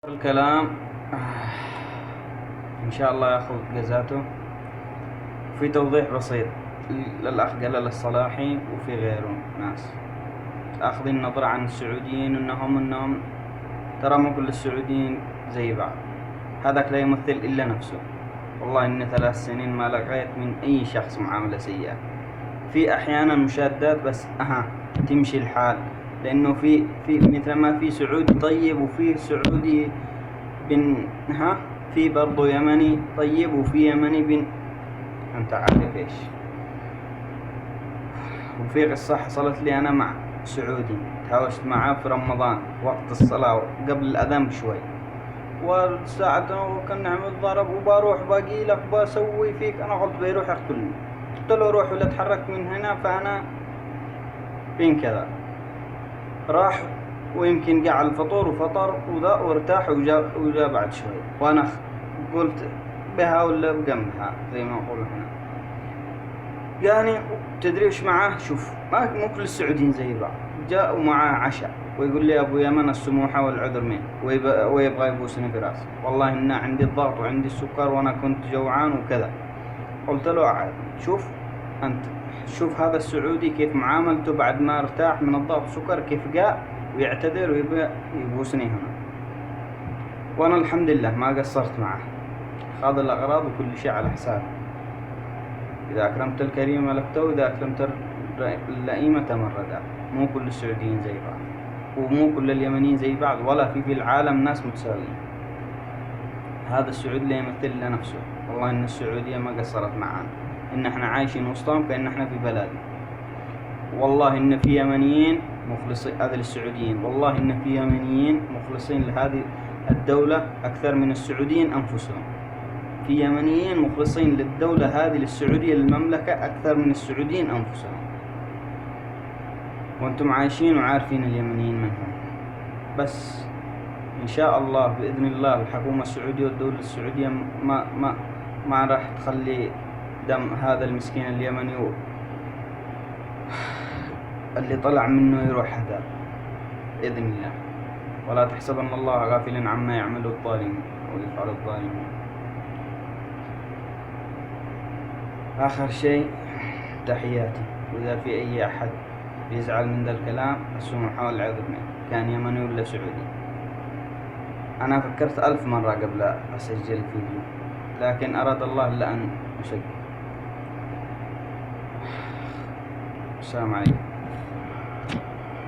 الكلام إن شاء الله ياخذ جزاته. في توضيح بسيط للأخ جلال الصلاحي وفي غيره ناس أخذين نظرة عن السعوديين إنهم ترى مو كل السعوديين زي بعض. هذاك لا يمثل إلا نفسه. والله إن 3 سنين ما لقيت من أي شخص معاملة سيئة. في أحيانا مشادات بس تمشي الحال، لأنه في مثل ما في سعودي طيب وفي سعودي في برضو يمني طيب وفي يمني أنت عارف إيش. وفي قصة حصلت لي أنا مع سعودي تهاوشت معاه في رمضان وقت الصلاة قبل الأذان بشوي، وساعة وكان نعمل ضرب وبروح باقي لك بسوي فيك. أنا قلت بيروح يقتلني، قلت له روح ولا تحرك من هنا، فأنا فين كذا راح ويمكن قاع الفطور وفطر وذا وارتاح وجاء بعد شوي، وأنا قلت بها ولا بجنبها زي ما نقول هنا. يعني تدري وش معاه؟ شوف مو كل السعوديين زي بعض. جاء ومعاه عشاء ويقول لي أبو يمن السموحة والعذر مين، ويبغى يبوسني في راسي. والله إن عندي الضغط وعندي السكر وأنا كنت جوعان وكذا. قلت له عادي، شوف أنت شوف هذا السعودي كيف معاملته بعد ما ارتاح من الضغط والسكر، كيف جاء ويعتذر ويبغى يبوسني هنا. وأنا الحمد لله ما قصرت معه، خاض الأغراض وكل شيء على حسابه. إذا أكرمت الكريم ملكته وإذا أكرمت اللئيم تمردا. مو كل السعوديين زي بعض، ومو كل اليمنيين زي بعض، ولا في العالم ناس متساويين. هذا السعودي لا يمثل إلا نفسه. والله إن السعودية ما قصرت معانا، إن إحنا عايشين وسطهم كأن إحنا في بلدنا. والله إن في يمنيين مخلصين هذه للسعوديين، والله إن في يمنيين مخلصين لهذه الدولة أكثر من السعوديين أنفسهم. في يمنيين مخلصين للدولة هذه للسعودية للمملكة أكثر من السعوديين أنفسهم. وأنتم عايشين وعارفين اليمنيين منهم. بس إن شاء الله بإذن الله الحكومة السعودية والدولة السعودية ما راح تخلي دم هذا المسكين اليمني اللي طلع منه يروح هذا بإذن الله. ولا تحسبن الله غافلا عما يعمل الظالمون ويفعل الظالمون. آخر شيء تحياتي، وإذا في أي أحد يزعل من ذا الكلام السموحة والعذر منه، كان يمني ولا سعودي. أنا فكرت 1000 مرة قبل أسجل الفيديو، لكن أراد الله إلا أن أسجل. السلام عليكم.